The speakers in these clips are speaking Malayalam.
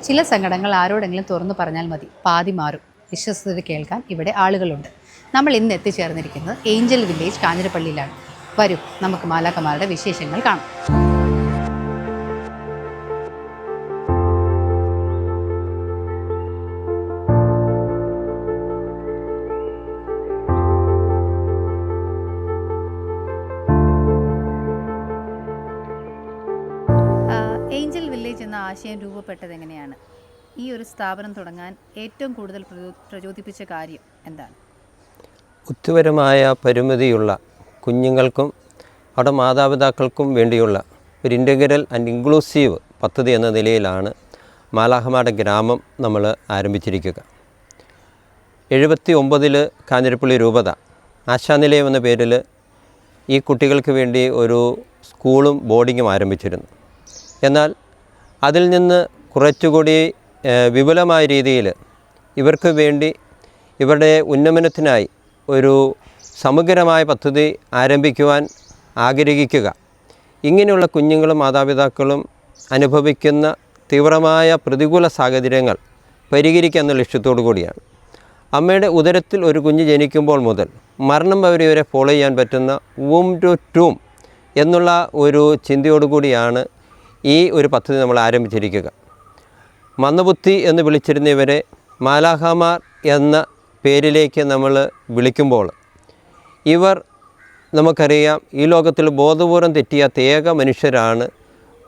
ചില സങ്കടങ്ങൾ ആരോടെങ്കിലും തുറന്നു പറഞ്ഞാൽ മതി, പാതി മാറും. വിശ്വസ്തത കേൾക്കാൻ ഇവിടെ ആളുകളുണ്ട്. നമ്മൾ ഇന്ന് എത്തിച്ചേർന്നിരിക്കുന്നത് ഏഞ്ചൽ വില്ലേജ് കാഞ്ഞിരപ്പള്ളിയിലാണ്. വരൂ, നമുക്ക് മാലാഖമാരുടെ വിശേഷങ്ങൾ കാണാം. ഏഞ്ചൽ വില്ലേജ് എന്ന ആശയം രൂപപ്പെട്ടത് എങ്ങനെയാണ്? ഈ ഒരു സ്ഥാപനം തുടങ്ങാൻ ഏറ്റവും കൂടുതൽ പ്രചോദിപ്പിച്ച കാര്യം എന്താണ്? ബുദ്ധിപരമായ പരിമിതിയുള്ള കുഞ്ഞുങ്ങൾക്കും അവിടെ മാതാപിതാക്കൾക്കും വേണ്ടിയുള്ള ഒരു ഇൻ്റഗ്രൽ ആൻഡ് ഇൻക്ലൂസീവ് പദ്ധതി എന്ന നിലയിലാണ് മാലാഖമാരുടെ ഗ്രാമം നമ്മൾ ആരംഭിച്ചിരിക്കുക. 79 കാഞ്ഞിരപ്പള്ളി രൂപത ആശാനിലയം എന്ന പേരിൽ ഈ കുട്ടികൾക്ക് വേണ്ടി ഒരു സ്കൂളും ബോർഡിങ്ങും ആരംഭിച്ചിരുന്നു. എന്നാൽ അതിൽ നിന്ന് കുറച്ചുകൂടി വിപുലമായ രീതിയിൽ ഇവർക്ക് വേണ്ടി ഇവരുടെ ഉന്നമനത്തിനായി ഒരു സമഗ്രമായ പദ്ധതി ആരംഭിക്കുവാൻ ആഗ്രഹിക്കുക. ഇങ്ങനെയുള്ള കുഞ്ഞുങ്ങളും മാതാപിതാക്കളും അനുഭവിക്കുന്ന തീവ്രമായ പ്രതികൂല സാഹചര്യങ്ങൾ പരിഹരിക്കുക എന്ന ലക്ഷ്യത്തോടു കൂടിയാണ്. അമ്മയുടെ ഉദരത്തിൽ ഒരു കുഞ്ഞ് ജനിക്കുമ്പോൾ മുതൽ മരണം വരെ ഇവരെ ഫോളോ ചെയ്യാൻ പറ്റുന്ന വൂം ടു ടൂം എന്നുള്ള ഒരു ചിന്തയോടുകൂടിയാണ് ഈ ഒരു പദ്ധതി നമ്മൾ ആരംഭിച്ചിരിക്കുക. മന്ദബുദ്ധി എന്ന് വിളിച്ചിരുന്നവരെ മാലാഖമാർ എന്ന പേരിലേക്ക് നമ്മൾ വിളിക്കുമ്പോൾ ഇവർ നമുക്കറിയാം ഈ ലോകത്തിൽ ബോധപൂർവം തെറ്റിയാത്ത ഏക മനുഷ്യരാണ്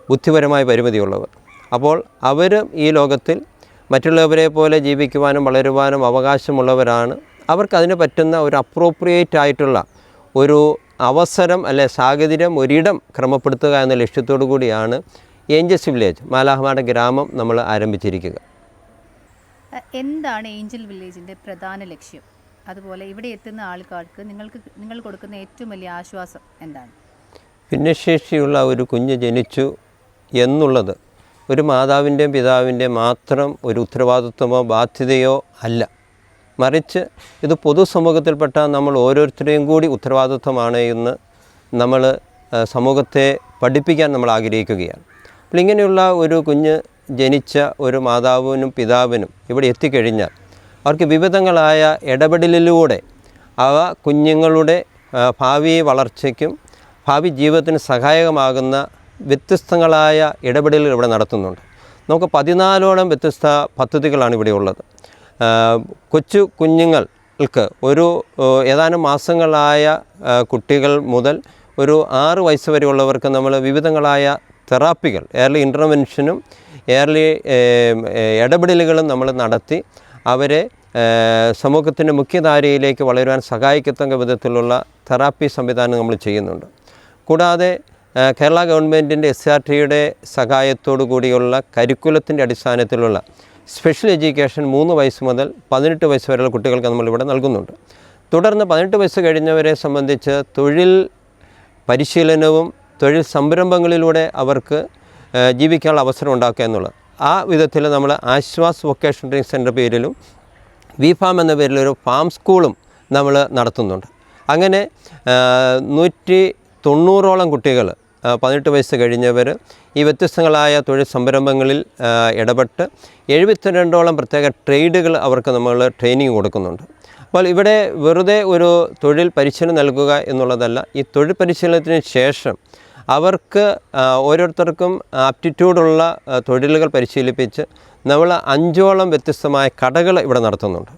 ബുദ്ധിപരമായ പരിമിതിയുള്ളവർ. അപ്പോൾ അവരും ഈ ലോകത്തിൽ മറ്റുള്ളവരെ പോലെ ജീവിക്കുവാനും വളരുവാനും അവകാശമുള്ളവരാണ്. അവർക്കതിന് പറ്റുന്ന ഒരു അപ്രോപ്രിയേറ്റ് ആയിട്ടുള്ള ഒരു അവസരം അല്ലെ സാഹചര്യം ഒരിടം ക്രമപ്പെടുത്തുക എന്ന ലക്ഷ്യത്തോടു കൂടിയാണ് ഏഞ്ചൽസ് വില്ലേജ് മാലാഖമാരുടെ ഗ്രാമം നമ്മൾ ആരംഭിച്ചിരിക്കുക. എന്താണ് ഏഞ്ചൽ വില്ലേജിൻ്റെ പ്രധാന ലക്ഷ്യം? അതുപോലെ ഇവിടെ എത്തുന്ന ആൾക്കാർക്ക് നിങ്ങൾ കൊടുക്കുന്ന ഏറ്റവും വലിയ ആശ്വാസം എന്താണ്? ഭിന്നശേഷിയുള്ള ഒരു കുഞ്ഞ് ജനിച്ചു എന്നുള്ളത് ഒരു മാതാവിൻ്റെയും പിതാവിൻ്റെയും മാത്രം ഒരു ഉത്തരവാദിത്വമോ ബാധ്യതയോ അല്ല. മറിച്ച് ഇത് പൊതുസമൂഹത്തിൽപ്പെട്ട നമ്മൾ ഓരോരുത്തരെയും കൂടി ഉത്തരവാദിത്വമാണ് എന്ന് നമ്മൾ സമൂഹത്തെ പഠിപ്പിക്കാൻ നമ്മൾ ആഗ്രഹിക്കുകയാണ്. അപ്പോൾ ഇങ്ങനെയുള്ള ഒരു കുഞ്ഞ് ജനിച്ച ഒരു മാതാവിനും പിതാവിനും ഇവിടെ എത്തിക്കഴിഞ്ഞാൽ അവർക്ക് വിവിധങ്ങളായ ഇടപെടലിലൂടെ അവ കുഞ്ഞുങ്ങളുടെ ഭാവി വളർച്ചയ്ക്കും ഭാവി ജീവിതത്തിന് സഹായകമാകുന്ന വ്യത്യസ്തങ്ങളായ ഇടപെടലുകൾ ഇവിടെ നടത്തുന്നുണ്ട്. നമുക്ക് 14ഓളം വ്യത്യസ്ത പദ്ധതികളാണ് ഇവിടെ ഉള്ളത്. കൊച്ചു കുഞ്ഞുങ്ങൾക്ക് ഒരു ഏതാനും മാസങ്ങളായ കുട്ടികൾ മുതൽ ഒരു 6 വയസ്സ് വരെയുള്ളവർക്ക് നമ്മൾ വിവിധങ്ങളായ തെറാപ്പികൾ, ഏർലി ഇൻ്റർവെൻഷനും ഏർലി ഇടപെടലുകളും നമ്മൾ നടത്തി അവരെ സമൂഹത്തിൻ്റെ മുഖ്യധാരയിലേക്ക് വളരുവാൻ സഹായിക്കത്തക്ക വിധത്തിലുള്ള തെറാപ്പി സംവിധാനം നമ്മൾ ചെയ്യുന്നുണ്ട്. കൂടാതെ കേരള ഗവൺമെൻറ്റിൻ്റെ SRTയുടെ സഹായത്തോടു കൂടിയുള്ള കരിക്കുലത്തിൻ്റെ അടിസ്ഥാനത്തിലുള്ള സ്പെഷ്യൽ എഡ്യൂക്കേഷൻ 3 വയസ്സ് മുതൽ 18 വയസ്സ് വരെയുള്ള കുട്ടികൾക്ക് നമ്മളിവിടെ നൽകുന്നുണ്ട്. തുടർന്ന് 18 വയസ്സ് കഴിഞ്ഞവരെ സംബന്ധിച്ച് തൊഴിൽ പരിശീലനവും തൊഴിൽ സംരംഭങ്ങളിലൂടെ അവർക്ക് ജീവിക്കാനുള്ള അവസരം ഉണ്ടാക്കുക എന്നുള്ളത്. ആ വിധത്തിൽ നമ്മൾ ആശ്വാസ് വൊക്കേഷണൽ ട്രെയിനിങ് സെൻ്റർ പേരിലും വിഫാം എന്ന പേരിലൊരു ഫാം സ്കൂളും നമ്മൾ നടത്തുന്നുണ്ട്. അങ്ങനെ 190ഓളം കുട്ടികൾ 18 വയസ്സ് കഴിഞ്ഞവർ ഈ വ്യത്യസ്തങ്ങളായ തൊഴിൽ സംരംഭങ്ങളിൽ ഇടപെട്ട് 72ഓളം പ്രത്യേക ട്രേഡുകൾ അവർക്ക് നമ്മൾ ട്രെയിനിങ് കൊടുക്കുന്നുണ്ട്. അപ്പോൾ ഇവിടെ വെറുതെ ഒരു തൊഴിൽ പരിശീലനം നൽകുക എന്നുള്ളതല്ല, ഈ തൊഴിൽ പരിശീലനത്തിന് ശേഷം അവർക്ക് ഓരോരുത്തർക്കും ആപ്റ്റിറ്റ്യൂഡുള്ള തൊഴിലുകൾ പരിശീലിപ്പിച്ച് നമ്മൾ 5ഓളം വ്യത്യസ്തമായ കടകൾ ഇവിടെ നടത്തുന്നുണ്ട്.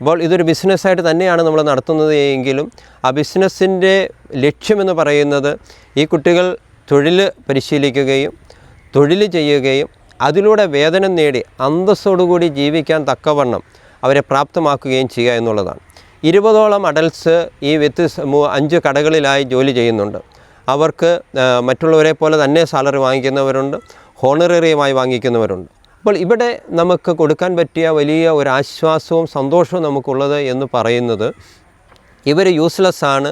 അപ്പോൾ ഇതൊരു ബിസിനസ്സായിട്ട് തന്നെയാണ് നമ്മൾ നടത്തുന്നത് എങ്കിലും ആ ബിസിനസ്സിൻ്റെ ലക്ഷ്യമെന്ന് പറയുന്നത് ഈ കുട്ടികൾ തൊഴിൽ പരിശീലിക്കുകയും തൊഴിൽ ചെയ്യുകയും അതിലൂടെ വേതനം നേടി അന്തസ്സോടുകൂടി ജീവിക്കാൻ തക്കവണ്ണം അവരെ പ്രാപ്തമാക്കുകയും ചെയ്യുക എന്നുള്ളതാണ്. 20ഓളം അഡൽട്ട്സ് ഈ 5 കടകളിലായി ജോലി ചെയ്യുന്നുണ്ട്. അവർക്ക് മറ്റുള്ളവരെ പോലെ തന്നെ സാലറി വാങ്ങിക്കുന്നവരുണ്ട്, ഹോണറേറിയമായി വാങ്ങിക്കുന്നവരുണ്ട്. അപ്പോൾ ഇവിടെ നമുക്ക് കൊടുക്കാൻ പറ്റിയ വലിയ ഒരു ആശ്വാസവും സന്തോഷവും നമുക്കുള്ളത് എന്ന് പറയുന്നത് ഇവർ യൂസ്ലെസ് ആണ്,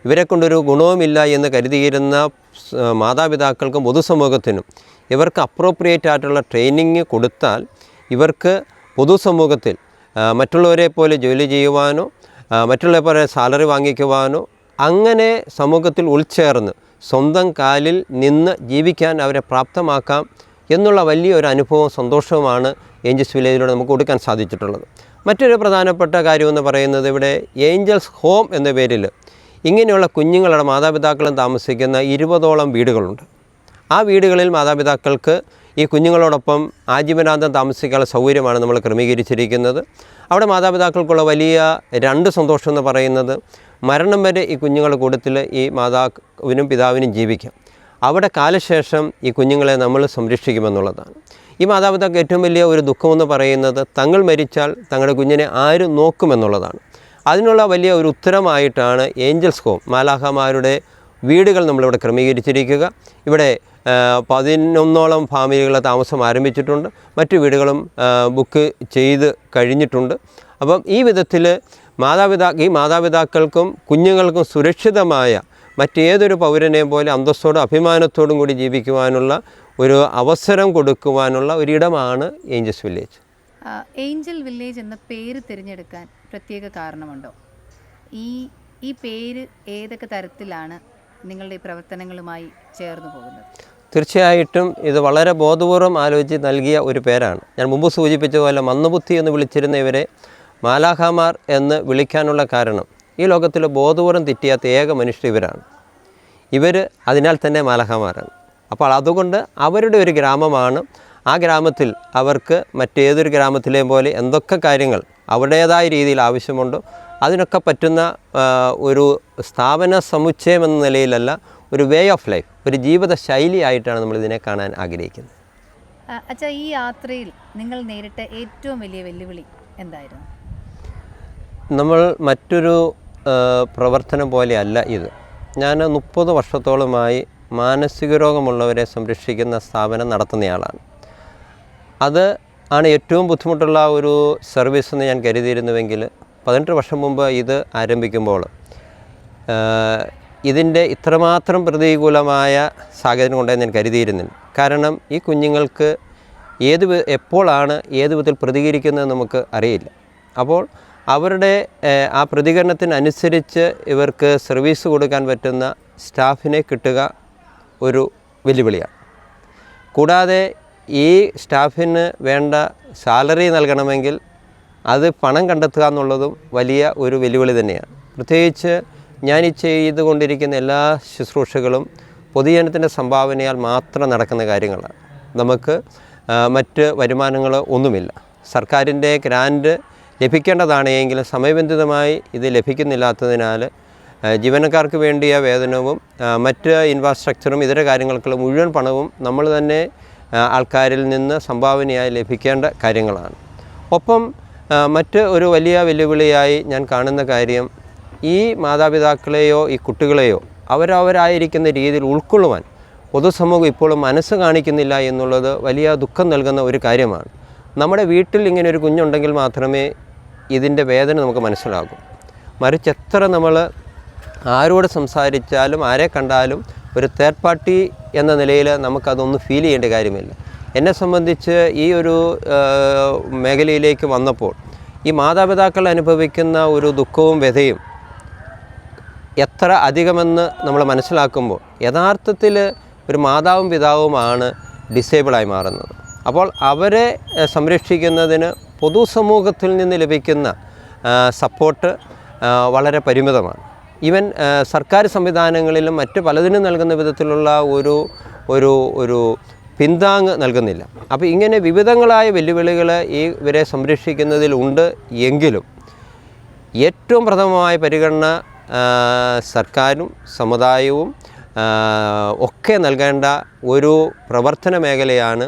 ഇവരെ കൊണ്ടൊരു ഗുണവുമില്ല എന്ന് കരുതിയിരുന്ന മാതാപിതാക്കൾക്കും പൊതുസമൂഹത്തിനും ഇവർക്ക് അപ്രോപ്രിയേറ്റ് ആയിട്ടുള്ള ട്രെയിനിങ് കൊടുത്താൽ ഇവർക്ക് പൊതുസമൂഹത്തിൽ മറ്റുള്ളവരെ പോലെ ജോലി ചെയ്യുവാനോ മറ്റുള്ളവരെ പോലെ സാലറി വാങ്ങിക്കുവാനോ അങ്ങനെ സമൂഹത്തിൽ ഉൾച്ചേർന്ന് സ്വന്തം കാലിൽ നിന്ന് ജീവിക്കാൻ അവരെ പ്രാപ്തമാക്കാം എന്നുള്ള വലിയൊരു അനുഭവവും സന്തോഷവുമാണ് ഏഞ്ചൽസ് വില്ലേജിലൂടെ നമുക്ക് കൊടുക്കാൻ സാധിച്ചിട്ടുള്ളത്. മറ്റൊരു പ്രധാനപ്പെട്ട കാര്യമെന്ന് പറയുന്നത് ഇവിടെ ഏഞ്ചൽസ് ഹോം എന്ന പേരിൽ ഇങ്ങനെയുള്ള കുഞ്ഞുങ്ങളുടെ മാതാപിതാക്കളും താമസിക്കുന്ന 20ഓളം വീടുകളുണ്ട്. ആ വീടുകളിൽ മാതാപിതാക്കൾക്ക് ഈ കുഞ്ഞുങ്ങളോടൊപ്പം ആജീവനാന്തം താമസിക്കാനുള്ള സൗകര്യമാണ് നമ്മൾ ക്രമീകരിച്ചിരിക്കുന്നത്. അവിടെ മാതാപിതാക്കൾക്കുള്ള വലിയ 2 സന്തോഷം എന്ന് പറയുന്നത് മരണം വരെ ഈ കുഞ്ഞുങ്ങളുടെ കൂട്ടത്തിൽ ഈ മാതാവിനും പിതാവിനും ജീവിക്കാം. അവിടെ കാലശേഷം ഈ കുഞ്ഞുങ്ങളെ നമ്മൾ സംരക്ഷിക്കുമെന്നുള്ളതാണ്. ഈ മാതാപിതാക്കൾ ഏറ്റവും വലിയ ഒരു ദുഃഖമെന്ന് പറയുന്നത് തങ്ങൾ മരിച്ചാൽ തങ്ങളുടെ കുഞ്ഞിനെ ആര് നോക്കുമെന്നുള്ളതാണ്. അതിനുള്ള വലിയ ഒരു ഉത്തരമായിട്ടാണ് ഏഞ്ചൽസ് ഹോം, മാലാഖമാരുടെ വീടുകൾ നമ്മളിവിടെ ക്രമീകരിച്ചിരിക്കുക. ഇവിടെ 11ഓളം ഫാമിലികളെ താമസം ആരംഭിച്ചിട്ടുണ്ട്. മറ്റു വീടുകളും ബുക്ക് ചെയ്ത് കഴിഞ്ഞിട്ടുണ്ട്. അപ്പം ഈ വിധത്തിൽ ഈ മാതാപിതാക്കൾക്കും കുഞ്ഞുങ്ങൾക്കും സുരക്ഷിതമായ മറ്റേതൊരു പൗരനെയും പോലെ അന്തസ്സോടും അഭിമാനത്തോടും കൂടി ജീവിക്കുവാനുള്ള ഒരു അവസരം കൊടുക്കുവാനുള്ള ഒരിടമാണ് ഏഞ്ചൽസ് വില്ലേജ്. ഏഞ്ചൽ വില്ലേജ് എന്ന പേര് തിരഞ്ഞെടുക്കാൻ പ്രത്യേക കാരണമുണ്ടോ? ഈ പേര് ഏതൊക്കെ തരത്തിലാണ് നിങ്ങളുടെ പ്രവർത്തനങ്ങളുമായി ചേർന്ന് പോകുന്നത്? തീർച്ചയായിട്ടും ഇത് വളരെ ബോധപൂർവം ആലോചിച്ച് നൽകിയ ഒരു പേരാണ്. ഞാൻ മുമ്പ് സൂചിപ്പിച്ചതുപോലെ മന്ദബുദ്ധി എന്ന് വിളിച്ചിരുന്ന ഇവരെ മാലാഖമാർ എന്ന് വിളിക്കാനുള്ള കാരണം ഈ ലോകത്തിൽ ബോധപൂർവം തെറ്റിയാത്ത ഏക മനുഷ്യർ ഇവരാണ്. ഇവർ അതിനാൽ തന്നെ മാലാഖമാരാണ്. അപ്പോൾ അതുകൊണ്ട് അവരുടെ ഒരു ഗ്രാമമാണ്. ആ ഗ്രാമത്തിൽ അവർക്ക് മറ്റേതൊരു ഗ്രാമത്തിലെയും പോലെ എന്തൊക്കെ കാര്യങ്ങൾ അവരുടേതായ രീതിയിൽ ആവശ്യമുണ്ടോ അതിനൊക്കെ പറ്റുന്ന ഒരു സ്ഥാപന സമുച്ചയം എന്ന നിലയിലല്ല, ഒരു വേ ഓഫ് ലൈഫ്, ഒരു ജീവിത ശൈലിയായിട്ടാണ് നമ്മളിതിനെ കാണാൻ ആഗ്രഹിക്കുന്നത്. അച്ഛാ, ഈ യാത്രയിൽ നിങ്ങൾ നേരിട്ട ഏറ്റവും വലിയ വെല്ലുവിളി എന്തായിരുന്നു? നമ്മൾ മറ്റൊരു പ്രവർത്തനം പോലെയല്ല ഇത്. ഞാൻ 30 വർഷത്തോളമായി മാനസിക രോഗമുള്ളവരെ സംരക്ഷിക്കുന്ന സ്ഥാപനം നടത്തുന്നയാളാണ്. അത് ആണ് ഏറ്റവും ബുദ്ധിമുട്ടുള്ള ഒരു സർവീസ് എന്ന് ഞാൻ കരുതിയിരുന്നുവെങ്കിൽ 18 വർഷം മുമ്പ് ഇത് ആരംഭിക്കുമ്പോൾ ഇതിൻ്റെ ഇത്രമാത്രം പ്രതികൂലമായ സാഹചര്യം കൊണ്ടെന്ന് ഞാൻ കരുതിയിരുന്നില്ല. കാരണം ഈ കുഞ്ഞുങ്ങൾക്ക് എപ്പോഴാണ് ഏത് വിധത്തിൽ പ്രതികരിക്കുന്നതെന്ന് നമുക്ക് അറിയില്ല. അപ്പോൾ അവരുടെ ആ പ്രതികരണത്തിനനുസരിച്ച് ഇവർക്ക് സർവീസ് കൊടുക്കാൻ പറ്റുന്ന സ്റ്റാഫിനെ കിട്ടുക ഒരു വെല്ലുവിളിയാണ്. കൂടാതെ ഈ സ്റ്റാഫിന് വേണ്ട സാലറി നൽകണമെങ്കിൽ അത് പണം കണ്ടെത്തുക എന്നുള്ളതും വലിയ ഒരു വെല്ലുവിളി തന്നെയാണ്. പ്രത്യേകിച്ച് ഞാൻ ഈ ചെയ്തുകൊണ്ടിരിക്കുന്ന എല്ലാ ശുശ്രൂഷകളും പൊതുജനത്തിൻ്റെ സംഭാവനയാൽ മാത്രം നടക്കുന്ന കാര്യങ്ങളാണ്. നമുക്ക് മറ്റ് വരുമാനങ്ങൾ ഒന്നുമില്ല. സർക്കാരിൻ്റെ ഗ്രാൻഡ് ലഭിക്കേണ്ടതാണ് എങ്കിലും സമയബന്ധിതമായി ഇത് ലഭിക്കുന്നില്ലാത്തതിനാൽ ജീവനക്കാർക്ക് വേണ്ടിയ വേതനവും മറ്റ് ഇൻഫ്രാസ്ട്രക്ചറും ഇതര കാര്യങ്ങൾക്കുള്ള മുഴുവൻ പണവും നമ്മൾ തന്നെ ആൾക്കാരിൽ നിന്ന് സംഭാവനയായി ലഭിക്കേണ്ട കാര്യങ്ങളാണ്. ഒപ്പം മറ്റ് ഒരു വലിയ വെല്ലുവിളിയായി ഞാൻ കാണുന്ന കാര്യം ഈ മാതാപിതാക്കളെയോ ഈ കുട്ടികളെയോ അവരവരായിരിക്കുന്ന രീതിയിൽ ഉൾക്കൊള്ളുവാൻ പൊതുസമൂഹം ഇപ്പോഴും മനസ്സ് കാണിക്കുന്നില്ല എന്നുള്ളത് വലിയ ദുഃഖം നൽകുന്ന ഒരു കാര്യമാണ്. നമ്മുടെ വീട്ടിൽ ഇങ്ങനെ ഒരു കുഞ്ഞുണ്ടെങ്കിൽ മാത്രമേ ഇതിൻ്റെ വേദന നമുക്ക് മനസ്സിലാകൂ. മറിച്ച് എത്ര നമ്മൾ ആരോട് സംസാരിച്ചാലും ആരെ കണ്ടാലും ഒരു തേർഡ് പാർട്ടി എന്ന നിലയിൽ നമുക്കതൊന്നും ഫീൽ ചെയ്യേണ്ട കാര്യമില്ല. എന്നെ സംബന്ധിച്ച് ഈ ഒരു മേഖലയിലേക്ക് വന്നപ്പോൾ ഈ മാതാപിതാക്കൾ അനുഭവിക്കുന്ന ഒരു ദുഃഖവും വ്യഥയും എത്ര അധികമെന്ന് നമ്മൾ മനസ്സിലാക്കുമ്പോൾ യഥാർത്ഥത്തിൽ ഒരു മാതാവും പിതാവുമാണ് ഡിസേബിളായി മാറുന്നത്. അപ്പോൾ അവരെ സംരക്ഷിക്കുന്നതിന് പൊതുസമൂഹത്തിൽ നിന്ന് ലഭിക്കുന്ന സപ്പോർട്ട് വളരെ പരിമിതമാണ്. ഈവൻ സർക്കാർ സംവിധാനങ്ങളിലും മറ്റ് പലതിനും നൽകുന്ന വിധത്തിലുള്ള ഒരു പിന്താങ്ങ് നൽകുന്നില്ല. അപ്പോൾ ഇങ്ങനെ വിവിധങ്ങളായ വെല്ലുവിളികൾ ഇവരെ സംരക്ഷിക്കുന്നതിലുണ്ട് എങ്കിലും ഏറ്റവും പ്രഥമമായ പരിഗണന സർക്കാരും സമുദായവും ഒക്കെ നൽകേണ്ട ഒരു പ്രവർത്തന മേഖലയാണ്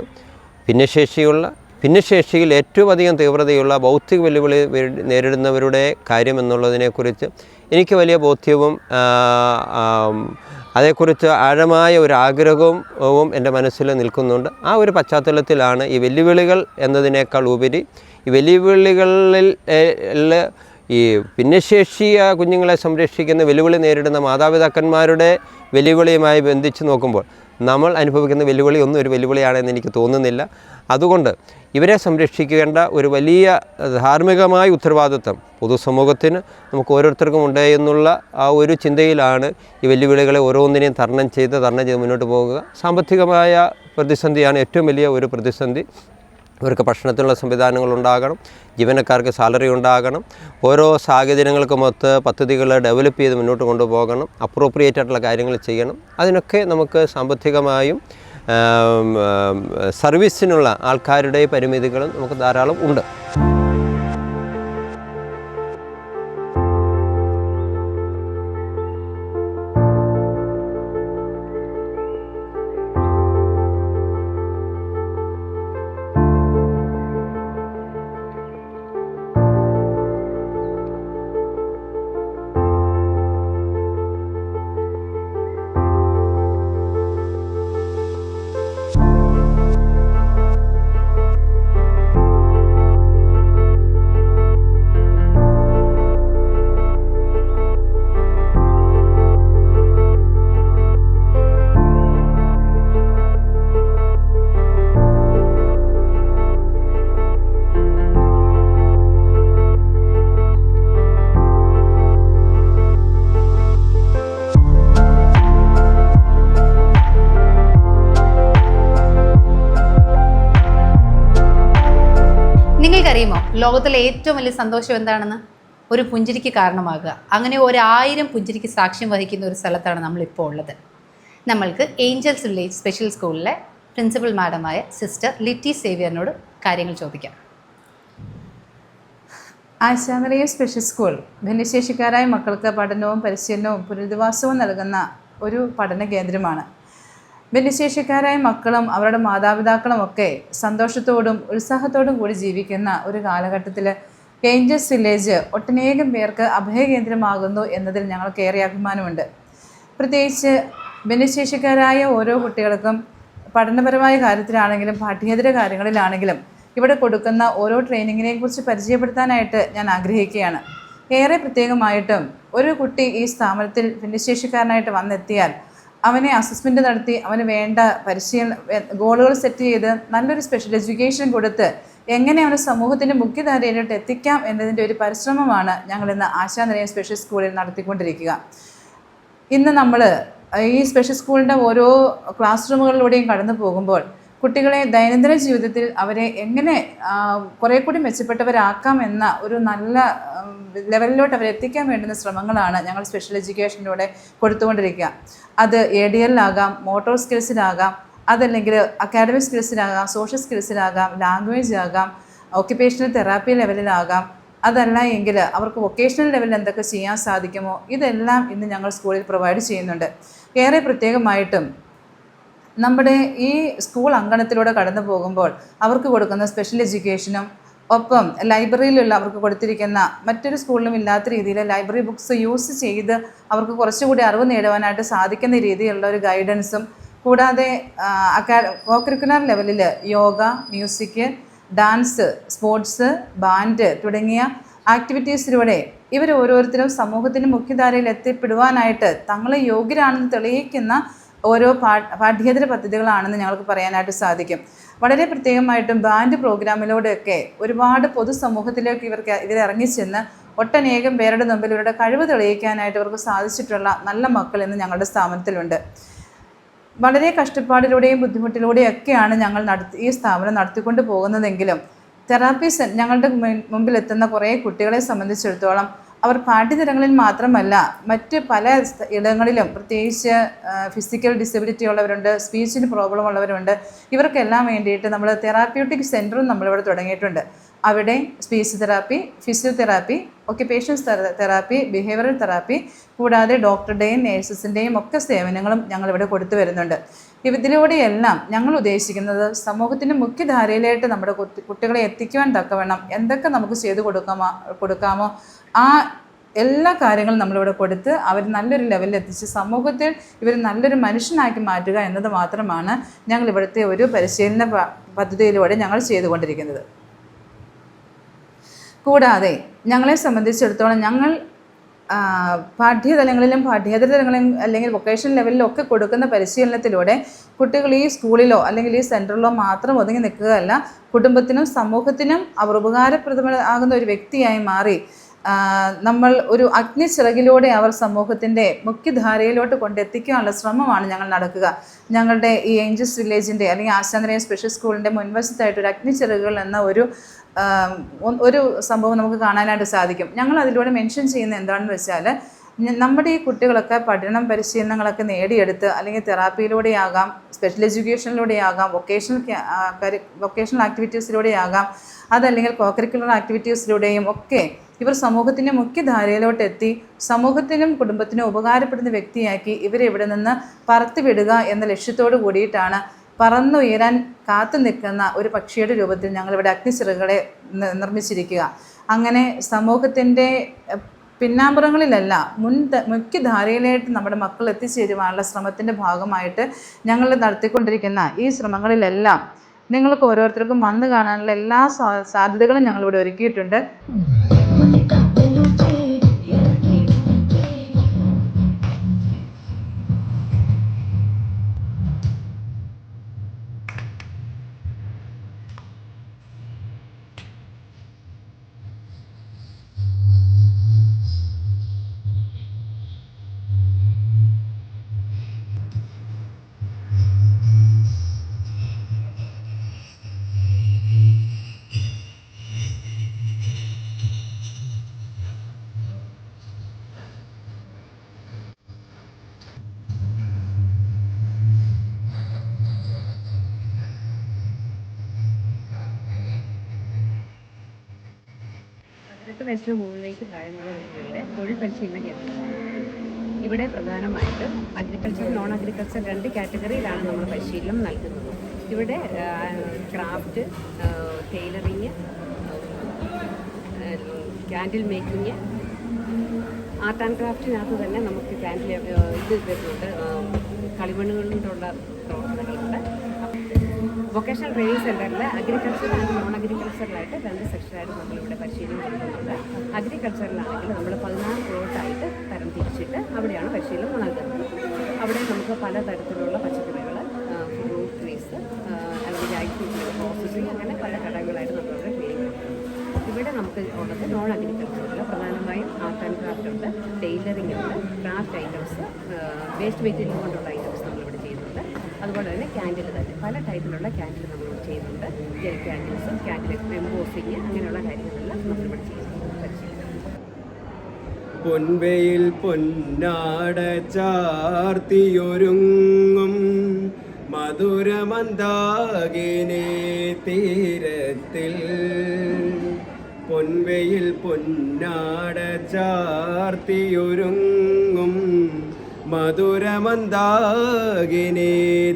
ഭിന്നശേഷിയിൽ ഏറ്റവും അധികം തീവ്രതയുള്ള ഭൗതിക വെല്ലുവിളി നേരിടുന്നവരുടെ കാര്യം എന്നുള്ളതിനെക്കുറിച്ച് എനിക്ക് വലിയ ബോധ്യവും അതേക്കുറിച്ച് ആഴമായ ഒരു ആഗ്രഹവും എൻ്റെ മനസ്സിൽ നിൽക്കുന്നുണ്ട്. ആ ഒരു പശ്ചാത്തലത്തിലാണ് ഈ വെല്ലുവിളികൾ എന്നതിനേക്കാൾ ഉപരി ഈ വെല്ലുവിളികളിൽ ഈ ഭിന്നശേഷിയ കുഞ്ഞുങ്ങളെ സംരക്ഷിക്കുന്ന വെല്ലുവിളി നേരിടുന്ന മാതാപിതാക്കന്മാരുടെ വെല്ലുവിളിയുമായി ബന്ധിച്ച് നോക്കുമ്പോൾ നമ്മൾ അനുഭവിക്കുന്ന വെല്ലുവിളി ഒന്നും ഒരു വെല്ലുവിളിയാണെന്ന് എനിക്ക് തോന്നുന്നില്ല. അതുകൊണ്ട് ഇവരെ സംരക്ഷിക്കേണ്ട ഒരു വലിയ ധാർമ്മികമായ ഉത്തരവാദിത്വം പൊതുസമൂഹത്തിന് നമുക്ക് ഓരോരുത്തർക്കും ഉണ്ട് എന്നുള്ള ആ ഒരു ചിന്തയിലാണ് ഈ വെല്ലുവിളികളെ ഓരോന്നിനെയും തരണം ചെയ്ത് മുന്നോട്ട് പോകുക. സാമ്പത്തികമായ പ്രതിസന്ധിയാണ് ഏറ്റവും വലിയ ഒരു പ്രതിസന്ധി. ഇവർക്ക് ഭക്ഷണത്തിനുള്ള സംവിധാനങ്ങൾ ഉണ്ടാകണം, ജീവനക്കാർക്ക് സാലറി ഉണ്ടാകണം, ഓരോ സാഹചര്യങ്ങൾക്കുമൊത്ത് പദ്ധതികൾ ഡെവലപ്പ് ചെയ്ത് മുന്നോട്ട് കൊണ്ടുപോകണം, അപ്രോപ്രിയേറ്റ് ആയിട്ടുള്ള കാര്യങ്ങൾ ചെയ്യണം. അതിനൊക്കെ നമുക്ക് സാമ്പത്തികമായും സർവീസിനുള്ള ആൾക്കാരുടെ പരിമിതികളും നമുക്ക് ധാരാളം ഉണ്ട്. നിങ്ങൾക്കറിയുമോ ലോകത്തിലെ ഏറ്റവും വലിയ സന്തോഷം എന്താണെന്ന്? ഒരു പുഞ്ചിരിക്ക് കാരണമാകുക. അങ്ങനെ 1000 പുഞ്ചിരിക്ക് സാക്ഷ്യം വഹിക്കുന്ന ഒരു സ്ഥലത്താണ് നമ്മളിപ്പോൾ ഉള്ളത്. നമ്മൾക്ക് ഏഞ്ചൽസ് വില്ലേജ് സ്പെഷ്യൽ സ്കൂളിലെ പ്രിൻസിപ്പൽ മാഡമായ സിസ്റ്റർ ലിറ്റി സേവിയറിനോട് കാര്യങ്ങൾ ചോദിക്കാം. ആശാനിലയം സ്പെഷ്യൽ സ്കൂൾ ഭിന്നശേഷിക്കാരായ മക്കൾക്ക് പഠനവും പരിശീലനവും പുനരധിവാസവും നൽകുന്ന ഒരു പഠന കേന്ദ്രമാണ്. ഭിന്നശേഷിക്കാരായ മക്കളും അവരുടെ മാതാപിതാക്കളും ഒക്കെ സന്തോഷത്തോടും ഉത്സാഹത്തോടും കൂടി ജീവിക്കുന്ന ഒരു കാലഘട്ടത്തിൽ ഏഞ്ചൽസ് വില്ലേജ് ഒട്ടനേകം പേർക്ക് അഭയകേന്ദ്രമാകുന്നു എന്നതിൽ ഞങ്ങൾക്ക് ഏറെ അഭിമാനമുണ്ട്. പ്രത്യേകിച്ച് ഭിന്നശേഷിക്കാരായ ഓരോ കുട്ടികൾക്കും പഠനപരമായ കാര്യത്തിലാണെങ്കിലും പാഠ്യേതര കാര്യങ്ങളിലാണെങ്കിലും ഇവിടെ കൊടുക്കുന്ന ഓരോ ട്രെയിനിങ്ങിനെ കുറിച്ച് പരിചയപ്പെടുത്താനായിട്ട് ഞാൻ ആഗ്രഹിക്കുകയാണ്. ഏറെ പ്രത്യേകമായിട്ടും ഒരു കുട്ടി ഈ സ്ഥാപനത്തിൽ ഭിന്നശേഷിക്കാരനായിട്ട് വന്നെത്തിയാൽ അവനെ അസസ്മെൻറ്റ് നടത്തി അവന് വേണ്ട ഗോളുകൾ സെറ്റ് ചെയ്ത് നല്ലൊരു സ്പെഷ്യൽ എഡ്യൂക്കേഷൻ കൊടുത്ത് എങ്ങനെ അവന് സമൂഹത്തിൻ്റെ മുഖ്യധാരയിലോട്ട് എത്തിക്കാം എന്നതിൻ്റെ ഒരു പരിശ്രമമാണ് ഞങ്ങളിന്ന് ആശാനിലയം സ്പെഷ്യൽ സ്കൂളിൽ നടത്തിക്കൊണ്ടിരിക്കുക. ഇന്ന് നമ്മൾ ഈ സ്പെഷ്യൽ സ്കൂളിൻ്റെ ഓരോ ക്ലാസ് റൂമുകളിലൂടെയും കടന്നു പോകുമ്പോൾ കുട്ടികളെ ദൈനംദിന ജീവിതത്തിൽ അവരെ എങ്ങനെ കുറേ കൂടി മെച്ചപ്പെട്ടവരാക്കാം എന്ന ഒരു നല്ല ലെവലിലോട്ട് അവരെത്തിക്കാൻ വേണ്ടുന്ന ശ്രമങ്ങളാണ് ഞങ്ങൾ സ്പെഷ്യൽ എഡ്യൂക്കേഷനിലൂടെ കൊടുത്തുകൊണ്ടിരിക്കുക. അത് ADL-ആകാം, മോട്ടോർ സ്കിൽസിലാകാം, അതല്ലെങ്കിൽ അക്കാഡമിക് സ്കിൽസിലാകാം, സോഷ്യൽ സ്കിൽസിലാകാം, ലാംഗ്വേജ് ആകാം, ഓക്യുപ്പേഷണൽ തെറാപ്പി ലെവലിലാകാം, അതല്ല എങ്കിൽ അവർക്ക് വൊക്കേഷണൽ ലെവലിൽ എന്തൊക്കെ ചെയ്യാൻ സാധിക്കുമോ ഇതെല്ലാം ഇന്ന് ഞങ്ങൾ സ്കൂളിൽ പ്രൊവൈഡ് ചെയ്യുന്നുണ്ട്. ഏറെ പ്രത്യേകമായിട്ടും നമ്മുടെ ഈ സ്കൂൾ അങ്കണത്തിലൂടെ കടന്നു പോകുമ്പോൾ അവർക്ക് കൊടുക്കുന്ന സ്പെഷ്യൽ എഡ്യൂക്കേഷനും ഒപ്പം ലൈബ്രറിയിലുള്ള അവർക്ക് കൊടുത്തിരിക്കുന്ന മറ്റൊരു സ്കൂളിലും ഇല്ലാത്ത രീതിയിൽ ലൈബ്രറി ബുക്സ് യൂസ് ചെയ്ത് അവർക്ക് കുറച്ചുകൂടി അറിവ് നേടുവാനായിട്ട് സാധിക്കുന്ന രീതിയിലുള്ള ഒരു ഗൈഡൻസും, കൂടാതെ കോ-കരിക്കുലർ ലെവലിൽ yoga, music, dance, sports, band തുടങ്ങിയ ആക്ടിവിറ്റീസിലൂടെ ഇവർ ഓരോരുത്തരും സമൂഹത്തിൻ്റെ മുഖ്യധാരയിൽ എത്തിപ്പെടുവാനായിട്ട് തങ്ങളെ യോഗ്യരാണെന്ന് തെളിയിക്കുന്ന ഓരോ പാഠ്യേതര പദ്ധതികളാണെന്ന് ഞങ്ങൾക്ക് പറയാനായിട്ട് സാധിക്കും. വളരെ പ്രത്യേകമായിട്ടും ബാൻഡ് പ്രോഗ്രാമിലൂടെയൊക്കെ ഒരുപാട് പൊതുസമൂഹത്തിലേക്ക് ഇവരിറങ്ങിച്ചെന്ന് ഒട്ടനേകം പേരുടെ മുമ്പിൽ ഇവരുടെ കഴിവ് തെളിയിക്കാനായിട്ട് ഇവർക്ക് സാധിച്ചിട്ടുള്ള നല്ല മക്കൾ ഇന്ന് ഞങ്ങളുടെ സ്ഥാപനത്തിലുണ്ട്. വളരെ കഷ്ടപ്പാടിലൂടെയും ബുദ്ധിമുട്ടിലൂടെയൊക്കെയാണ് ഞങ്ങൾ ഈ സ്ഥാപനം നടത്തിക്കൊണ്ട് പോകുന്നതെങ്കിലും തെറാപ്പി ഞങ്ങളുടെ മുമ്പിലെത്തുന്ന കുറേ കുട്ടികളെ സംബന്ധിച്ചിടത്തോളം അവർ പാഠ്യതരങ്ങളിൽ മാത്രമല്ല മറ്റ് പല ഇടങ്ങളിലും, പ്രത്യേകിച്ച് ഫിസിക്കൽ ഡിസബിലിറ്റി ഉള്ളവരുണ്ട്, സ്പീച്ചിന് പ്രോബ്ലം ഉള്ളവരുണ്ട്, ഇവർക്കെല്ലാം വേണ്ടിയിട്ട് നമ്മൾ തെറാപ്യൂട്ടിക് സെൻറ്ററും നമ്മളിവിടെ തുടങ്ങിയിട്ടുണ്ട്. അവിടെ speech therapy, physiotherapy, occupational therapy, behavioural therapy, കൂടാതെ ഡോക്ടറുടെയും നേഴ്സസിൻ്റെയും ഒക്കെ സേവനങ്ങളും ഞങ്ങളിവിടെ കൊടുത്തു വരുന്നുണ്ട്. ഇതിലൂടെയെല്ലാം ഞങ്ങൾ ഉദ്ദേശിക്കുന്നത് സമൂഹത്തിൻ്റെ മുഖ്യധാരയിലായിട്ട് നമ്മുടെ കുട്ടികളെ എത്തിക്കുവാൻ തക്കവണ്ണം എന്തൊക്കെ നമുക്ക് ചെയ്തു കൊടുക്കാമോ ആ എല്ലാ കാര്യങ്ങളും നമ്മളിവിടെ കൊടുത്ത് അവർ നല്ലൊരു ലെവലിൽ എത്തിച്ച് സമൂഹത്തിൽ ഇവർ നല്ലൊരു മനുഷ്യനാക്കി മാറ്റുക എന്നത് മാത്രമാണ് ഞങ്ങൾ ഇവിടുത്തെ ഒരു പരിശീലന പദ്ധതിയിലൂടെ ഞങ്ങൾ ചെയ്തുകൊണ്ടിരിക്കുന്നത്. കൂടാതെ ഞങ്ങളെ സംബന്ധിച്ചിടത്തോളം ഞങ്ങൾ പാഠ്യതലങ്ങളിലും പാഠ്യേതര തലങ്ങളിലും അല്ലെങ്കിൽ വൊക്കേഷണൽ ലെവലിലും ഒക്കെ കൊടുക്കുന്ന പരിശീലനത്തിലൂടെ കുട്ടികൾ ഈ സ്കൂളിലോ അല്ലെങ്കിൽ ഈ സെൻറ്ററിലോ മാത്രം ഒതുങ്ങി നിൽക്കുകയല്ല, കുടുംബത്തിനും സമൂഹത്തിനും അവർ ഉപകാരപ്രദമാകുന്ന ഒരു വ്യക്തിയായി മാറി നമ്മൾ ഒരു അഗ്നിച്ചിറകിലൂടെ അവർ സമൂഹത്തിൻ്റെ മുഖ്യധാരയിലോട്ട് കൊണ്ടെത്തിക്കാനുള്ള ശ്രമമാണ് ഞങ്ങൾ നടക്കുക. ഞങ്ങളുടെ ഈ ഏഞ്ചൽസ് വില്ലേജിൻ്റെ അല്ലെങ്കിൽ ആശാന്തരയം സ്പെഷ്യൽ സ്കൂളിൻ്റെ മുൻവശത്തായിട്ട് ഒരു അഗ്നിച്ചിറകുകൾ എന്ന ഒരു സംഭവം നമുക്ക് കാണാനായിട്ട് സാധിക്കും. ഞങ്ങൾ അതിലൂടെ മെൻഷൻ ചെയ്യുന്ന എന്താണെന്ന് വെച്ചാൽ, നമ്മുടെ ഈ കുട്ടികളൊക്കെ പരിശീലനങ്ങളൊക്കെ നേടിയെടുത്ത് അല്ലെങ്കിൽ തെറാപ്പിയിലൂടെയാകാം, സ്പെഷ്യൽ എഡ്യൂക്കേഷനിലൂടെയാകാം, വൊക്കേഷണൽ ആക്ടിവിറ്റീസിലൂടെയാകാം, അതല്ലെങ്കിൽ കോകരിക്കുലർ ആക്ടിവിറ്റീസിലൂടെയും ഒക്കെ ഇവർ സമൂഹത്തിൻ്റെ മുഖ്യധാരയിലോട്ട് എത്തി സമൂഹത്തിനും കുടുംബത്തിനും ഉപകാരപ്പെടുന്ന വ്യക്തിയാക്കി ഇവരെ ഇവിടെ നിന്ന് പറത്തിവിടുക എന്ന ലക്ഷ്യത്തോടു കൂടിയിട്ടാണ് പറന്നുയരാൻ കാത്തു നിൽക്കുന്ന ഒരു പക്ഷിയുടെ രൂപത്തിൽ ഞങ്ങളിവിടെ അഗ്നിച്ചിറകുകളെ നിർമ്മിച്ചിരിക്കുക. അങ്ങനെ സമൂഹത്തിൻ്റെ പിന്നാമ്പുറങ്ങളിലല്ല മുഖ്യധാരയിലായിട്ട് നമ്മുടെ മക്കൾ എത്തിച്ചേരുവാനുള്ള ശ്രമത്തിൻ്റെ ഭാഗമായിട്ട് ഞങ്ങൾ നടത്തിക്കൊണ്ടിരിക്കുന്ന ഈ ശ്രമങ്ങളിലെല്ലാം നിങ്ങൾക്ക് ഓരോരുത്തർക്കും വന്നു കാണാനുള്ള എല്ലാ സാധ്യതകളും ഞങ്ങളിവിടെ ഒരുക്കിയിട്ടുണ്ട്. വയസ്സിന് മുകളിലേക്ക് താഴ്ന്നുള്ള കുട്ടികളുടെ തൊഴിൽ പരിശീലന കേന്ദ്രം. ഇവിടെ പ്രധാനമായിട്ടും അഗ്രികൾച്ചർ, നോൺ അഗ്രികൾച്ചർ 2 കാറ്റഗറിയിലാണ് നമ്മൾ പരിശീലനം നൽകുന്നത്. ഇവിടെ craft, tailoring, candle making, art and ക്രാഫ്റ്റിനകത്ത് തന്നെ നമുക്ക് ക്യാൻഡിൽ വരുന്നുണ്ട്, കളിമണ്ണുകൾ കൊണ്ടുള്ള പ്രവർത്തനങ്ങളുണ്ട്. വൊക്കേഷണൽ ട്രെയിനിങ് സെൻറ്ററിൽ അഗ്രികൾച്ചർ ആൻഡ് നോൺ അഗ്രികൾച്ചറിലായിട്ട് 2 സെക്ഷനായിട്ട് നമ്മളിവിടെ പരിശീലനം കൊടുക്കുന്നുണ്ട്. അഗ്രികൾച്ചറിലാണെങ്കിൽ നമ്മൾ 14 പ്ലോട്ടായിട്ട് തരം തിരിച്ചിട്ട് അവിടെയാണ് പരിശീലനം നൽകുന്നത്. അവിടെ നമുക്ക് പലതരത്തിലുള്ള പച്ചക്കറികൾ, ഫ്രൂട്ട് ട്രീസ്, അല്ലെങ്കിൽ ജാക്ക്ഫ്രൂട്ടിൻ്റെ പ്രോസസ്സിങ്, അങ്ങനെ പല ഘടകങ്ങളായിട്ട് നമ്മളിവിടെ ട്രെയിനിങ് കൊടുക്കുന്നത്. ഇവിടെ നമുക്ക് ഉള്ളത് നോൺ അഗ്രികൾച്ചറിൽ പ്രധാനമായും ആർട്ട് ആൻഡ് ക്രാഫ്റ്റ് ഉണ്ട്, ടൈലറിംഗ് ഉണ്ട്, ക്രാഫ്റ്റ് ഐറ്റംസ്, വേസ്റ്റ് മെറ്റീരിയൽ കൊണ്ടുള്ള ഐറ്റംസ് നമ്മളിവിടെ ചെയ്യുന്നുണ്ട്. അതുപോലെ തന്നെ ക്യാൻഡിൽ തന്നെ പല ടൈപ്പിലുള്ള ക്യാൻഡിൽ നമ്മളിവിടെ ചെയ്യുന്നുണ്ട്. ജെൽ ക്യാൻഡിൽസ്, ക്യാൻഡിൽ എംബോസിങ്, അങ്ങനെയുള്ള കാര്യങ്ങളെല്ലാം നമ്മളിവിടെ ചെയ്യുന്നുണ്ട്. പൊൻവെയിൽ പൊന്നാട ചാർത്തിയൊരുങ്ങും മധുരമന്ദാകിനി തീരത്തിൽ, പൊൻവെയിൽ പൊന്നാട ചാർത്തിയൊരുങ്ങും മധുരമന്ദാകിനി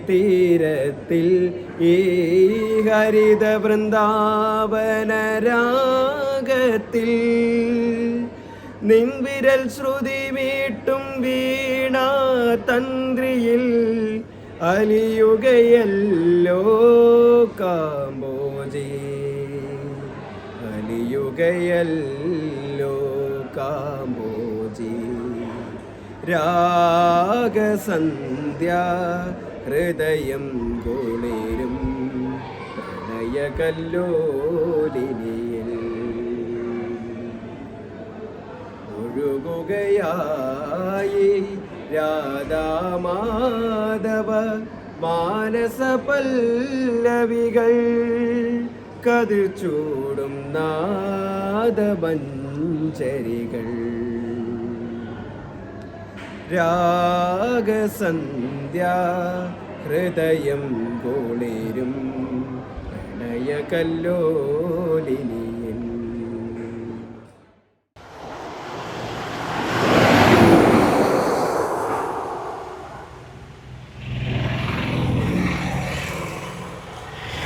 തീരത്തിൽ, ഈ ഹരിത വൃന്ദാവനരാഗത്തിൽ നിൻവിരൽ ശ്രുതി മീട്ടും വീണ തന്ത്രിയിൽ അലിയുകയല്ലോ കാമ്പോജി, അലിയുകയല്ലോ കാമ്പോജി. രാഗസന്ധ്യ ഹൃദയം കുളിരും പ്രണയകല്ലോലിനിയിൽ ഒഴുകുകയായി രാധാമാധവ മാനസപല്ലവികൾ, കതിർ ചൂടും നാദമഞ്ചരികൾ. രാഗസന്ധ്യ ഹൃദയം കുളിരും പ്രണയകല്ലോലിനിയിൽ.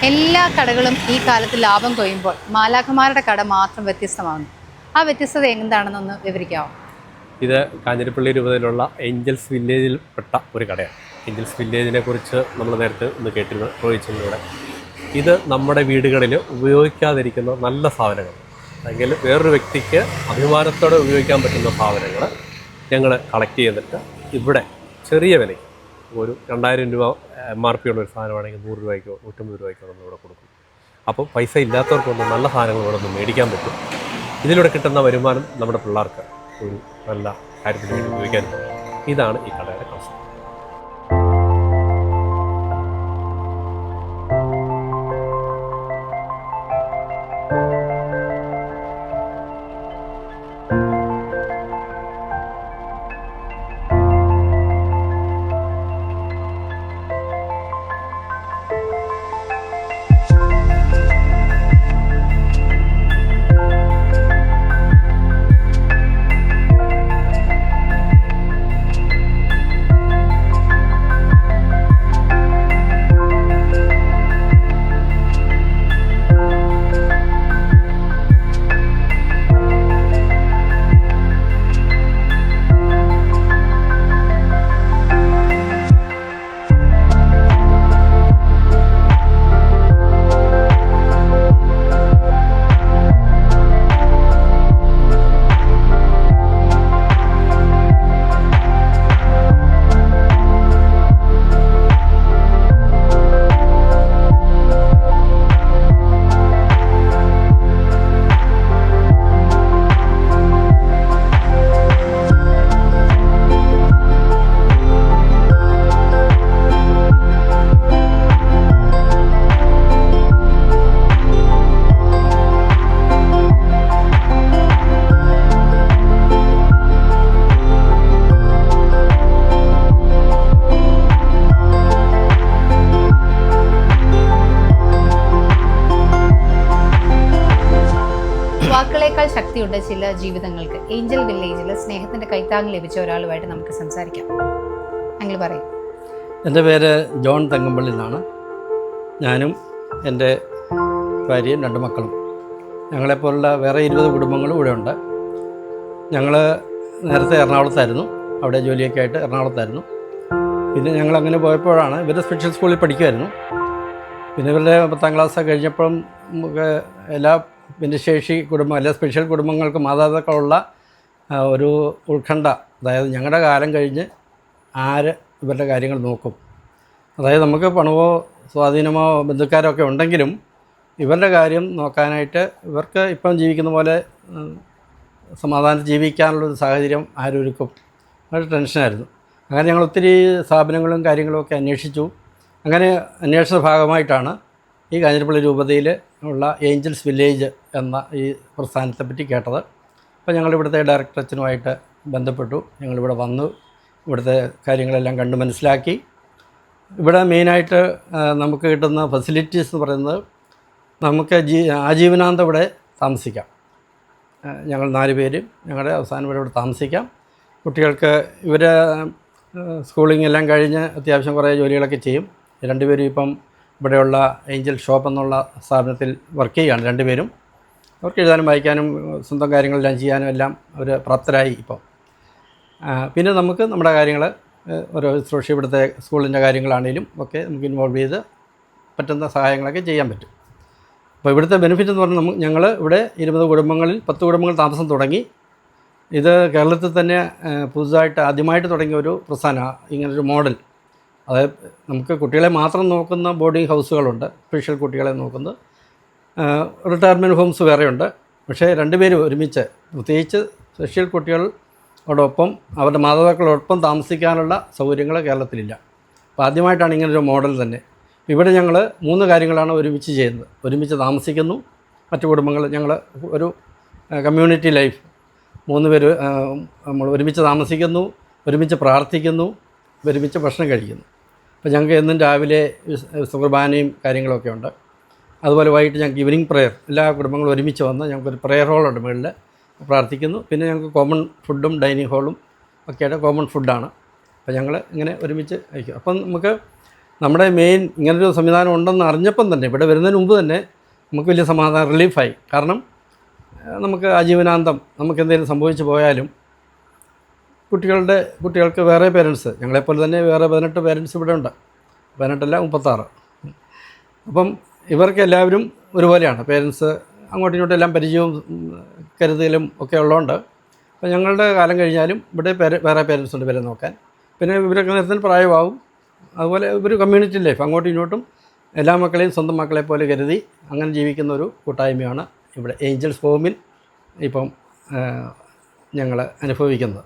എല്ലാ കടകളും ഈ കാലത്ത് ലാഭം കൊയ്യുമ്പോൾ മാലാഖമാരുടെ കട മാത്രം വ്യത്യസ്തമാകുന്നു. ആ വ്യത്യസ്തത എന്താണെന്നൊന്ന് വിവരിക്കാമോ? ഇത് കാഞ്ഞിരപ്പള്ളി രൂപതയിലുള്ള ഏഞ്ചൽസ് വില്ലേജിൽപ്പെട്ട ഒരു കടയാണ്. ഏഞ്ചൽസ് വില്ലേജിനെ കുറിച്ച് നമ്മൾ നേരത്തെ ഒന്ന് കേട്ടിരുന്നു റോയിച്ചിലൂടെ. ഇത് നമ്മുടെ വീടുകളിൽ ഉപയോഗിക്കാതിരിക്കുന്ന നല്ല സാധനങ്ങൾ, അല്ലെങ്കിൽ വേറൊരു വ്യക്തിക്ക് അഭിമാനത്തോടെ ഉപയോഗിക്കാൻ പറ്റുന്ന സാധനങ്ങൾ ഞങ്ങൾ കളക്ട് ചെയ്തിട്ട് ഇവിടെ ചെറിയ വിലയ്ക്ക് ഒരു 2000 രൂപ MRP ഉള്ള ഒരു സാധനമാണെങ്കിൽ 100 രൂപയ്ക്കോ 150 രൂപയ്ക്കോ നമ്മൾ ഇവിടെ കൊടുക്കും. അപ്പോൾ പൈസ ഇല്ലാത്തവർക്കൊന്നും നല്ല സാധനങ്ങൾ ഇവിടെ നിന്ന് മേടിക്കാൻ പറ്റും. ഇതിലൂടെ കിട്ടുന്ന വരുമാനം നമ്മുടെ പിള്ളേർക്ക് ഒരു നല്ല കാര്യത്തിന് വേണ്ടി ഉപയോഗിക്കാൻ പറ്റും. ഇതാണ് ഈ കടയുടെ കൺസെപ്റ്റ്. വാക്കുകളേക്കാൾ ശക്തിയുണ്ട് ചില ജീവിതങ്ങൾക്ക്. ഏഞ്ചൽ വില്ലേജിൽ സ്നേഹത്തിൻ്റെ കൈത്താങ് ലഭിച്ച ഒരാളുമായിട്ട് നമുക്ക് സംസാരിക്കാം. നിങ്ങൾ പറയും. എൻ്റെ പേര് ജോൺ തങ്കമ്പള്ളി എന്നാണ്. ഞാനും എൻ്റെ ഭാര്യയും 2 മക്കളും, ഞങ്ങളെപ്പോലുള്ള വേറെ 20 കുടുംബങ്ങളും ഇവിടെ ഉണ്ട്. ഞങ്ങൾ നേരത്തെ എറണാകുളത്തായിരുന്നു, അവിടെ ജോലിയൊക്കെ ആയിട്ട് എറണാകുളത്തായിരുന്നു. പിന്നെ ഞങ്ങളങ്ങനെ പോയപ്പോഴാണ് ഇവർ സ്പെഷ്യൽ സ്കൂളിൽ പഠിക്കുമായിരുന്നു. പിന്നെ ഇവരുടെ 10ാം ക്ലാസ് കഴിഞ്ഞപ്പോഴും നമുക്ക് എല്ലാ ഭിന്നശേഷി കുടുംബം, എല്ലാ സ്പെഷ്യൽ കുടുംബങ്ങൾക്ക് മാതാപിതാക്കളുള്ള ഒരു ഉത്കണ്ഠ, അതായത് ഞങ്ങളുടെ കാലം കഴിഞ്ഞ് ആര് ഇവരുടെ കാര്യങ്ങൾ നോക്കും. അതായത് നമുക്ക് പണമോ സ്വാധീനമോ ബന്ധുക്കാരോ ഒക്കെ ഉണ്ടെങ്കിലും ഇവരുടെ കാര്യം നോക്കാനായിട്ട് ഇവർക്ക് ഇപ്പം ജീവിക്കുന്ന പോലെ സമാധാനം ജീവിക്കാനുള്ളൊരു സാഹചര്യം ആരൊരുക്കും, ഒരു ടെൻഷനായിരുന്നു. അങ്ങനെ ഞങ്ങൾ ഒത്തിരി സ്ഥാപനങ്ങളും കാര്യങ്ങളും ഒക്കെ അന്വേഷിച്ചു. അങ്ങനെ അന്വേഷണ ഭാഗമായിട്ടാണ് ഈ കാഞ്ഞിരപ്പള്ളി രൂപതയിൽ ഉള്ള ഏഞ്ചൽസ് വില്ലേജ് എന്ന ഈ പ്രസ്ഥാനത്തെപ്പറ്റി കേട്ടത്. അപ്പോൾ ഞങ്ങളിവിടുത്തെ ഡയറക്ടർ അച്ഛനുമായിട്ട് ബന്ധപ്പെട്ടു. ഞങ്ങളിവിടെ വന്നു, ഇവിടുത്തെ കാര്യങ്ങളെല്ലാം കണ്ട് മനസ്സിലാക്കി. ഇവിടെ മെയിനായിട്ട് നമുക്ക് കിട്ടുന്ന ഫെസിലിറ്റീസ് എന്ന് പറയുന്നത്, നമുക്ക് ആജീവനാന്തം ഇവിടെ താമസിക്കാം. ഞങ്ങൾ 4 പേരും ഞങ്ങളുടെ അവസാനം വരെ ഇവിടെ താമസിക്കാം. കുട്ടികൾക്ക് ഇവർ സ്കൂളിംഗ് എല്ലാം കഴിഞ്ഞ് അത്യാവശ്യം കുറേ ജോലികളൊക്കെ ചെയ്യും. 2 പേരും ഇപ്പം ഇവിടെയുള്ള ഏഞ്ചൽ ഷോപ്പ് എന്നുള്ള സ്ഥാപനത്തിൽ വർക്ക് ചെയ്യുകയാണ്. 2 പേരും അവർക്ക് എഴുതാനും വായിക്കാനും സ്വന്തം കാര്യങ്ങളെല്ലാം ചെയ്യാനും എല്ലാം അവർ പ്രാപ്തരായി ഇപ്പോൾ. പിന്നെ നമുക്ക് നമ്മുടെ കാര്യങ്ങൾ ഓരോ ശുശ്രൂഷ, ഇവിടുത്തെ സ്കൂളിൻ്റെ കാര്യങ്ങളാണെങ്കിലും ഒക്കെ നമുക്ക് ഇൻവോൾവ് ചെയ്ത് പറ്റുന്ന സഹായങ്ങളൊക്കെ ചെയ്യാൻ പറ്റും. അപ്പോൾ ഇവിടുത്തെ ബെനിഫിറ്റ് എന്ന് പറഞ്ഞാൽ ഞങ്ങൾ ഇവിടെ 20 കുടുംബങ്ങളിൽ 10 കുടുംബങ്ങൾ താമസം തുടങ്ങി. ഇത് കേരളത്തിൽ തന്നെ പുതുതായിട്ട് ആദ്യമായിട്ട് തുടങ്ങിയ ഒരു പ്രസ്ഥാനമാണ്, ഇങ്ങനൊരു മോഡൽ. അതായത് നമുക്ക് കുട്ടികളെ മാത്രം നോക്കുന്ന ബോർഡിംഗ് ഹൗസുകളുണ്ട്, സ്പെഷ്യൽ കുട്ടികളെ നോക്കുന്നത്. റിട്ടയർമെൻറ്റ് ഹോംസ് വേറെയുണ്ട്. പക്ഷേ 2 പേരും ഒരുമിച്ച്, പ്രത്യേകിച്ച് സ്പെഷ്യൽ കുട്ടികളോടൊപ്പം അവരുടെ മാതാപിതാക്കളോടൊപ്പം താമസിക്കാനുള്ള സൗകര്യങ്ങൾ കേരളത്തിലില്ല. അപ്പോൾ ആദ്യമായിട്ടാണ് ഇങ്ങനൊരു മോഡൽ തന്നെ. ഇവിടെ ഞങ്ങൾ 3 കാര്യങ്ങളാണ് ഒരുമിച്ച് ചെയ്യുന്നത്. ഒരുമിച്ച് താമസിക്കുന്നു, മറ്റു കുടുംബങ്ങൾ ഞങ്ങൾ ഒരു കമ്മ്യൂണിറ്റി ലൈഫ്, 3 പേര് നമ്മൾ ഒരുമിച്ച് താമസിക്കുന്നു, ഒരുമിച്ച് പ്രാർത്ഥിക്കുന്നു, ഒരുമിച്ച് ഭക്ഷണം കഴിക്കുന്നു. അപ്പോൾ ഞങ്ങൾക്ക് എന്നും രാവിലെ കുർബാനയും കാര്യങ്ങളൊക്കെ ഉണ്ട്. അതുപോലെ വൈകിട്ട് ഞങ്ങൾക്ക് ഈവനിങ് പ്രെയർ, എല്ലാ കുടുംബങ്ങളും ഒരുമിച്ച് വന്ന് ഞങ്ങൾക്കൊരു പ്രെയർ ഹോളുണ്ട്, മുകളിൽ പ്രാർത്ഥിക്കുന്നു. പിന്നെ ഞങ്ങൾക്ക് കോമൺ ഫുഡും ഡൈനിങ് ഹോളും ഒക്കെയായിട്ട് കോമൺ ഫുഡാണ്. അപ്പോൾ ഞങ്ങൾ ഇങ്ങനെ ഒരുമിച്ച് കഴിക്കും. അപ്പം നമുക്ക് നമ്മുടെ മെയിൻ ഇങ്ങനൊരു സംവിധാനം ഉണ്ടെന്ന് അറിഞ്ഞപ്പം തന്നെ, ഇവിടെ വരുന്നതിന് മുമ്പ് തന്നെ നമുക്ക് വലിയ സമാധാനം, റിലീഫായി. കാരണം നമുക്ക് ആജീവനാന്തം നമുക്ക് എന്തെങ്കിലും സംഭവിച്ചു പോയാലും കുട്ടികൾക്ക് വേറെ പേരൻസ്, ഞങ്ങളെപ്പോലെ തന്നെ വേറെ 18 പേരൻസ് ഇവിടെ ഉണ്ട്, 18 അല്ല 36. അപ്പം ഇവർക്ക് എല്ലാവരും ഒരുപോലെയാണ്. പേരൻസ് അങ്ങോട്ടും ഇങ്ങോട്ടും എല്ലാം പരിചയവും കരുതലും ഒക്കെ ഉള്ളതുകൊണ്ട് അപ്പോൾ ഞങ്ങളുടെ കാലം കഴിഞ്ഞാലും ഇവിടെ വേറെ പേരൻസ് ഉണ്ട് ഇവരെ നോക്കാൻ. പിന്നെ ഇവരൊക്കെ നേരത്തിന് പ്രായമാവും. അതുപോലെ ഒരു കമ്മ്യൂണിറ്റി ലൈഫ്, അങ്ങോട്ടും ഇങ്ങോട്ടും എല്ലാ മക്കളെയും സ്വന്തം മക്കളെ പോലെ കരുതി അങ്ങനെ ജീവിക്കുന്ന ഒരു കൂട്ടായ്മയാണ് ഇവിടെ ഏഞ്ചൽസ് ഹോമിൽ ഇപ്പം ഞങ്ങൾ അനുഭവിക്കുന്നത്.